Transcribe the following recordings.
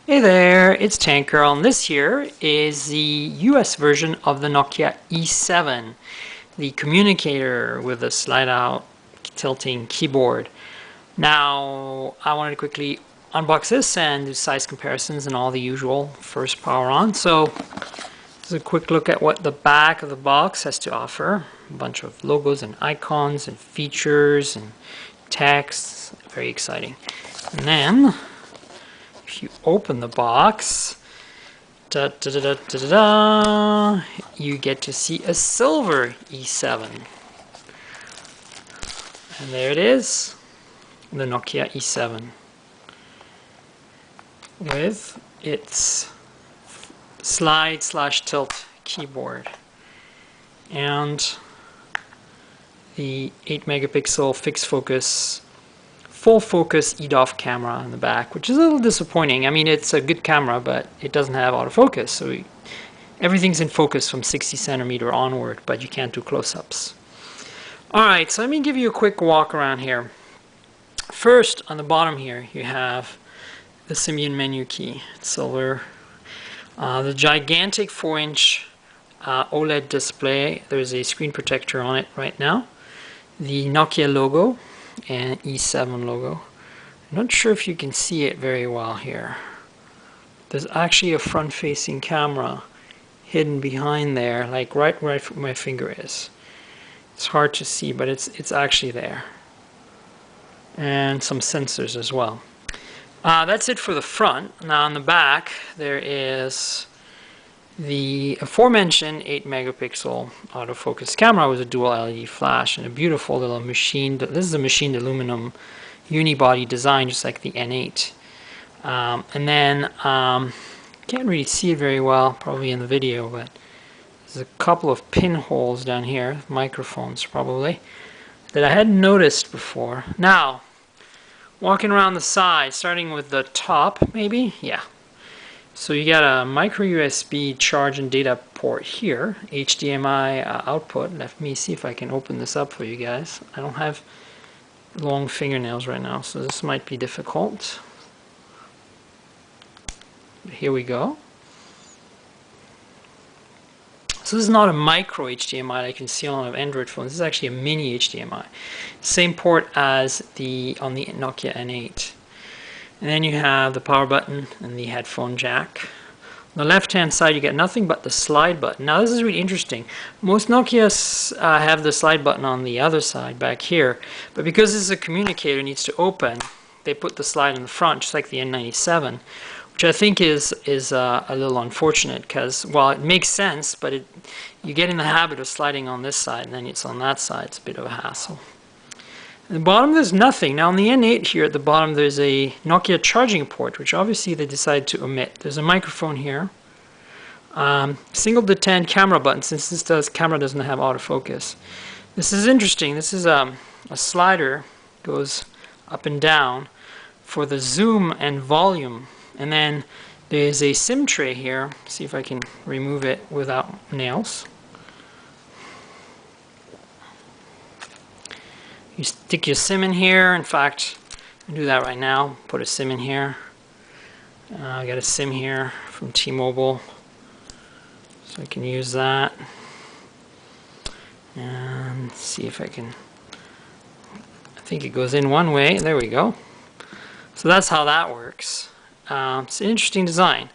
Hey there, it's Tank Girl, and this here is the US version of the Nokia E7, the communicator with a slide-out tilting keyboard. Now, I wanted to quickly unbox this and do size comparisons and all the usual first power on. So, this is a quick look at what the back of the box has to offer. A bunch of logos and icons and features and text. Very exciting. And then, if you open the box, you get to see a silver E7. And there it is, the Nokia E7 with its slide/tilt keyboard and the 8 megapixel fixed focus full focus EDOF camera in the back, which is a little disappointing. I mean, it's a good camera, but it doesn't have autofocus, so everything's in focus from 60 centimeter onward, but you can't do close-ups. Alright, so let me give you a quick walk around here. First, on the bottom here, you have the Symbian menu key. It's silver. The gigantic 4-inch OLED display. There's a screen protector on it right now. The Nokia logo and E7 logo. I'm not sure if you can see it very well here. There's actually a front-facing camera hidden behind there, like right where my finger is. It's hard to see, but it's actually there. And some sensors as well. That's it for the front. Now on the back, there is the aforementioned 8 megapixel autofocus camera with a dual LED flash and a beautiful little machined, this is a machined aluminum unibody design just like the N8. And then, can't really see it very well probably in the video, but there's a couple of pinholes down here, microphones probably, that I hadn't noticed before. Now, walking around the side, starting with the top maybe, yeah. So you got a micro USB charge and data port here, HDMI output. Let me see if I can open this up for you guys. I don't have long fingernails right now, so this might be difficult. Here we go. So this is not a micro HDMI like you can see on an Android phone. This is actually a mini HDMI. Same port as on the Nokia N8. And then you have the power button and the headphone jack. On the left-hand side, you get nothing but the slide button. Now, this is really interesting. Most Nokias have the slide button on the other side, back here. But because this is a communicator, it needs to open, they put the slide in the front, just like the N97, which I think is a little unfortunate, because, well, it makes sense, but you get in the habit of sliding on this side, and then it's on that side. It's a bit of a hassle. At the bottom there's nothing. Now on the N8 here at the bottom there's a Nokia charging port, which obviously they decided to omit. There's a microphone here. Single to 10 camera button, since this camera doesn't have autofocus. This is interesting. This is a slider, goes up and down for the zoom and volume. And then there's a SIM tray here. See if I can remove it without nails. You stick your SIM in here. In fact, I'll do that right now. Put a SIM in here. I got a SIM here from T-Mobile, so I can use that. And see if I can. I think it goes in one way. There we go. So that's how that works. It's an interesting design.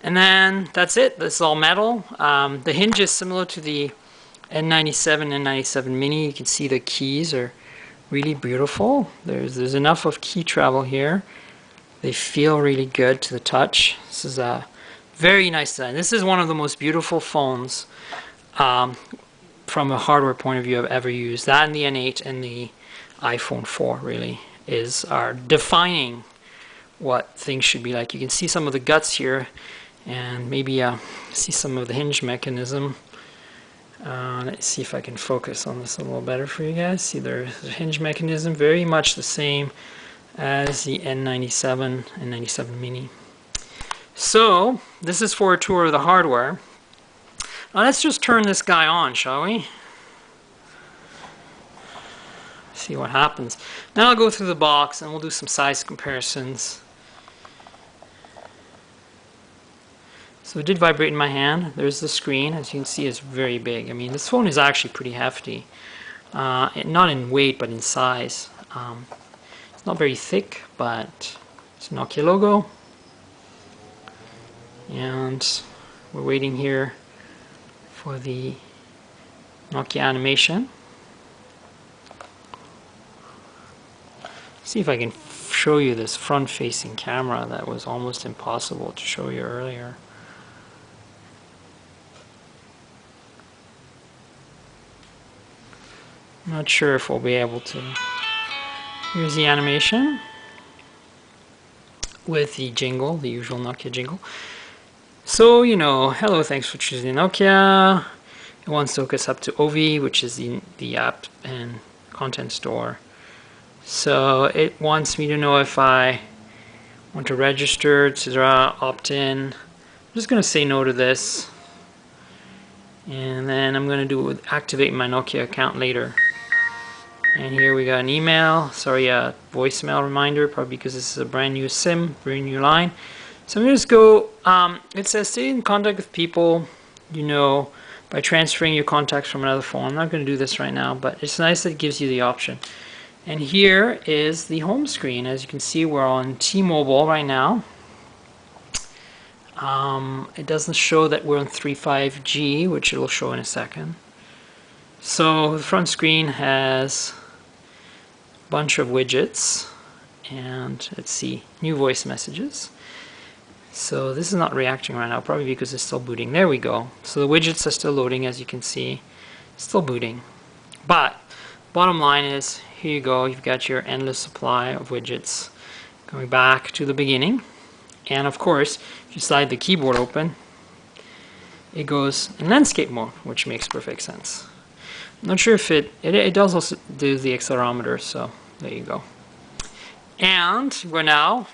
And then that's it. This is all metal. The hinge is similar to the N97, N97 Mini. You can see the keys are really beautiful. There's enough of key travel here. They feel really good to the touch. This is a very nice design. This is one of the most beautiful phones from a hardware point of view I've ever used. That and the N8 and the iPhone 4 really are defining what things should be like. You can see some of the guts here, and maybe see some of the hinge mechanism. Let's see if I can focus on this a little better for you guys. See, there's a hinge mechanism, very much the same as the N97 and N97 Mini. So, this is for a tour of the hardware. Now let's just turn this guy on, shall we? See what happens. Now I'll go through the box and we'll do some size comparisons. So it did vibrate in my hand. There's the screen. As you can see, it's very big. I mean, this phone is actually pretty hefty. Not in weight, but in size. It's not very thick, but it's a Nokia logo. And we're waiting here for the Nokia animation. See if I can show you this front-facing camera that was almost impossible to show you earlier. I'm not sure if we'll be able to. Here's the animation with the jingle, the usual Nokia jingle. So, you know, hello, thanks for choosing Nokia. It wants to hook us up to Ovi, which is the app and content store. So it wants me to know if I want to register, etc., opt in. I'm just going to say no to this. And then I'm going to do it with activate my Nokia account later. And here we got an email, sorry, a voicemail reminder, probably because this is a brand new SIM, brand new line. So I'm going to just go, it says stay in contact with people you know by transferring your contacts from another phone. I'm not going to do this right now, but it's nice that it gives you the option. And here is the home screen. As you can see, we're on T-Mobile right now. It doesn't show that we're on 3.5G, which it will show in a second. So the front screen has a bunch of widgets, and let's see, new voice messages. So this is not reacting right now, probably because it's still booting. There we go. So the widgets are still loading, as you can see, still booting. But bottom line is, here you go, you've got your endless supply of widgets going back to the beginning. And of course, if you slide the keyboard open, it goes in landscape mode, which makes perfect sense. I'm not sure if it does also do the accelerometer, so there you go. And we're now,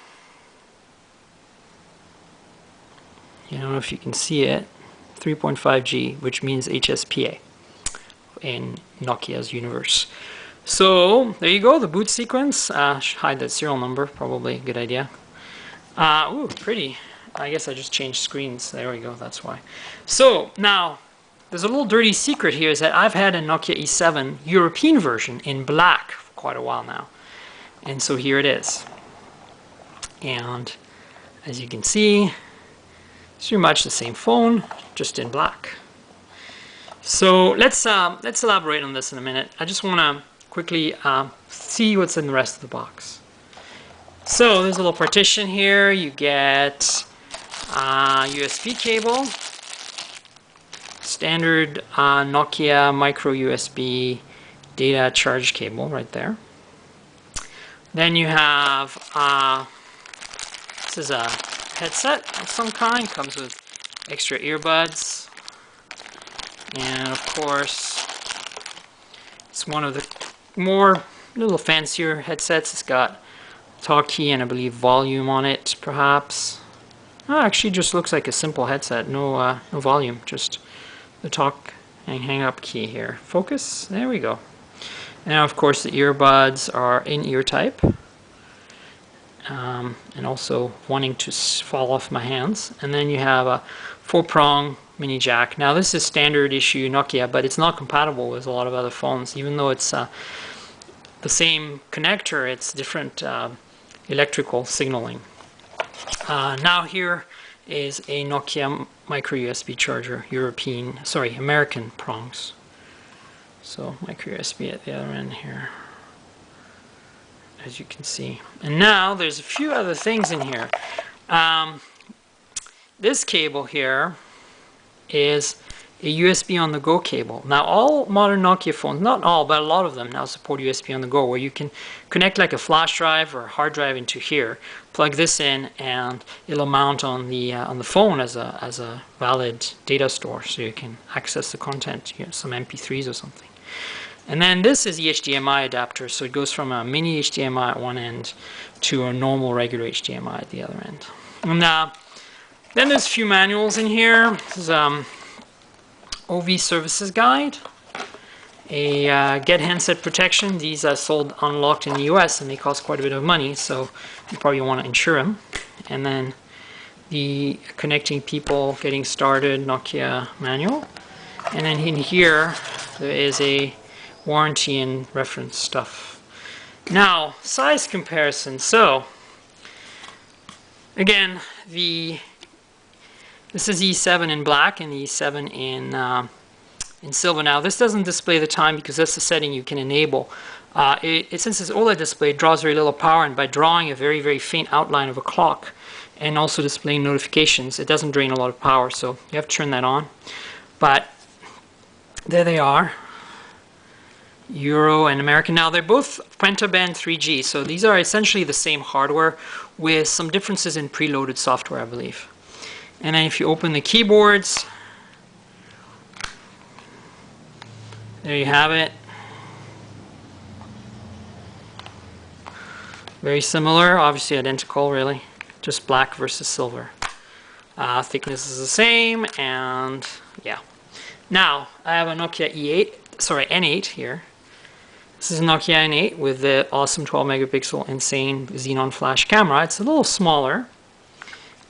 I don't know if you can see it, 3.5G, which means HSPA in Nokia's universe. So there you go, the boot sequence. Hide that serial number, probably a good idea. Ooh, pretty. I guess I just changed screens. There we go, that's why. So now, there's a little dirty secret here, is that I've had a Nokia E7 European version in black for quite a while now. And so here it is. And as you can see, it's pretty much the same phone, just in black. So let's elaborate on this in a minute. I just want to quickly see what's in the rest of the box. So there's a little partition here. You get USB cable. Standard Nokia micro USB data charge cable right there. Then you have, this is a headset of some kind, comes with extra earbuds. And of course, it's one of the more little fancier headsets. It's got talk key and I believe volume on it, perhaps. Oh, actually just looks like a simple headset, no volume, just the talk and hang up key here. Focus, there we go. Now of course the earbuds are in-ear type, and also wanting to fall off my hands. And then you have a 4-prong mini jack. Now this is standard issue Nokia, but it's not compatible with a lot of other phones. Even though it's the same connector, it's different electrical signaling. Now here is a Nokia micro USB charger, American prongs. So micro USB at the other end here, as you can see. And now there's a few other things in here. This cable here is a USB on the go cable. Now all modern Nokia phones, not all, but a lot of them now support USB on the go, where you can connect like a flash drive or a hard drive into here, plug this in, and it'll mount on the phone as a valid data store, so you can access the content, some MP3s or something. And then this is the HDMI adapter, so it goes from a mini HDMI at one end to a normal regular HDMI at the other end. And then there's a few manuals in here. This is OV Services Guide, a Get Handset Protection. These are sold unlocked in the US and they cost quite a bit of money, so you probably want to insure them. And then the connecting people, getting started, Nokia manual. And then in here, there is a warranty and reference stuff. Now, size comparison. So, again, this is E7 in black and E7 in silver. Now, this doesn't display the time because that's the setting you can enable. Since it's OLED display, it draws very little power, and by drawing a very, very faint outline of a clock and also displaying notifications, it doesn't drain a lot of power, so you have to turn that on. But there they are, Euro and American. Now, they're both pentaband 3G, so these are essentially the same hardware with some differences in preloaded software, I believe. And then if you open the keyboards, there you have it. Very similar, obviously identical, really. Just black versus silver. Thickness is the same, and yeah. Now, I have a Nokia N8 here. This is a Nokia N8 with the awesome 12 megapixel insane xenon flash camera. It's a little smaller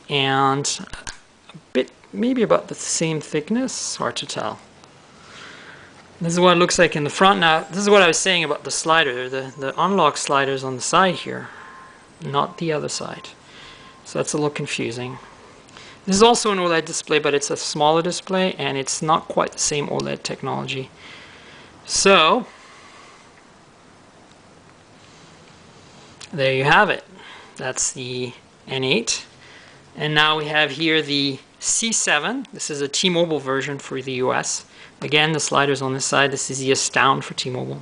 and a bit, maybe about the same thickness, hard to tell. This is what it looks like in the front. Now, this is what I was saying about the slider. The unlock slider's on the side here, not the other side. So that's a little confusing. This is also an OLED display, but it's a smaller display, and it's not quite the same OLED technology. So, there you have it. That's the N8. And now we have here the C7. This is a T-Mobile version for the US. Again, the slider's on this side. This is the Astound for T-Mobile.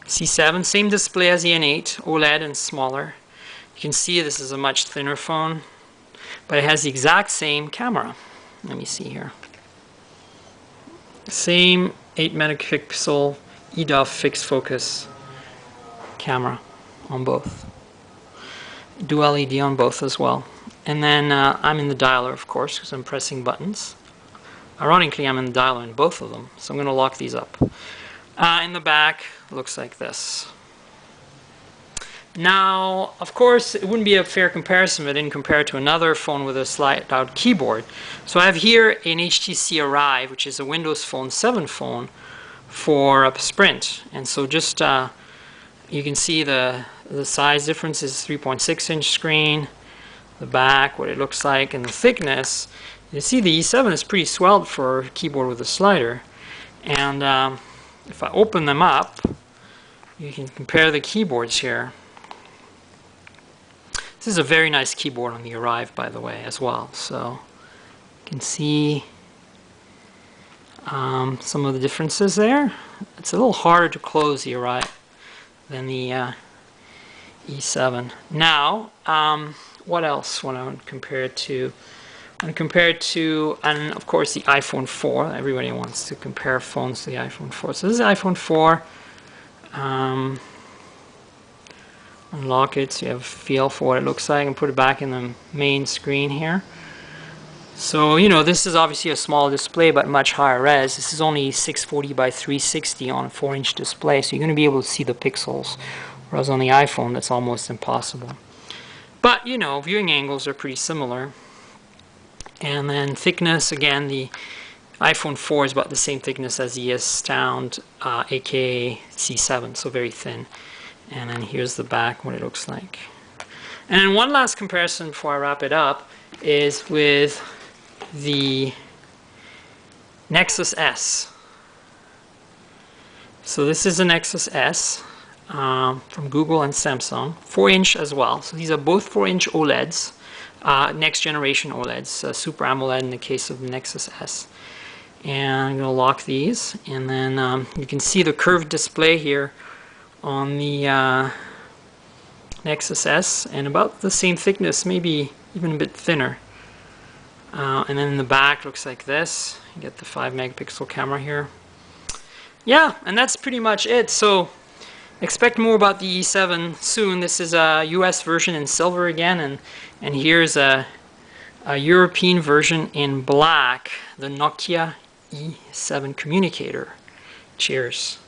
C7, same display as the N8, OLED and smaller. You can see this is a much thinner phone, but it has the exact same camera. Let me see here. Same 8 megapixel EDOF fixed focus camera on both. Dual LED on both as well. And then I'm in the dialer, of course, because I'm pressing buttons. Ironically, I'm in the dialer in both of them, so I'm going to lock these up. In the back, looks like this. Now, of course, it wouldn't be a fair comparison if I didn't compare it to another phone with a slide-out keyboard. So I have here an HTC Arrive, which is a Windows Phone 7 phone for a Sprint. And so just, you can see the size difference is 3.6-inch screen, the back, what it looks like, and the thickness. You see the E7 is pretty swelled for a keyboard with a slider. And if I open them up, you can compare the keyboards here. This is a very nice keyboard on the Arrive, by the way, as well. So you can see some of the differences there. It's a little harder to close the Arrive than the E7. Now, what else when I would compare it to? And compare it to, and of course, the iPhone 4. Everybody wants to compare phones to the iPhone 4. So this is the iPhone 4. Unlock it so you have a feel for what it looks like, and put it back in the main screen here. So, you know, this is obviously a small display, but much higher res. This is only 640 by 360 on a 4-inch display, so you're going to be able to see the pixels. Whereas on the iPhone, that's almost impossible. But, you know, viewing angles are pretty similar. And then thickness, again, the iPhone 4 is about the same thickness as the Astound, aka C7, so very thin. And then here's the back, what it looks like. And then one last comparison before I wrap it up is with the Nexus S. So this is a Nexus S from Google and Samsung, 4-inch as well. So these are both 4-inch OLEDs. Next generation OLEDs, Super AMOLED in the case of the Nexus S. And I'm going to lock these, and then you can see the curved display here on the Nexus S, and about the same thickness, maybe even a bit thinner. And then in the back looks like this. You get the 5 megapixel camera here. Yeah, and that's pretty much it. So expect more about the E7 soon. This is a US version in silver again, and here's a European version in black, the Nokia E7 communicator. Cheers.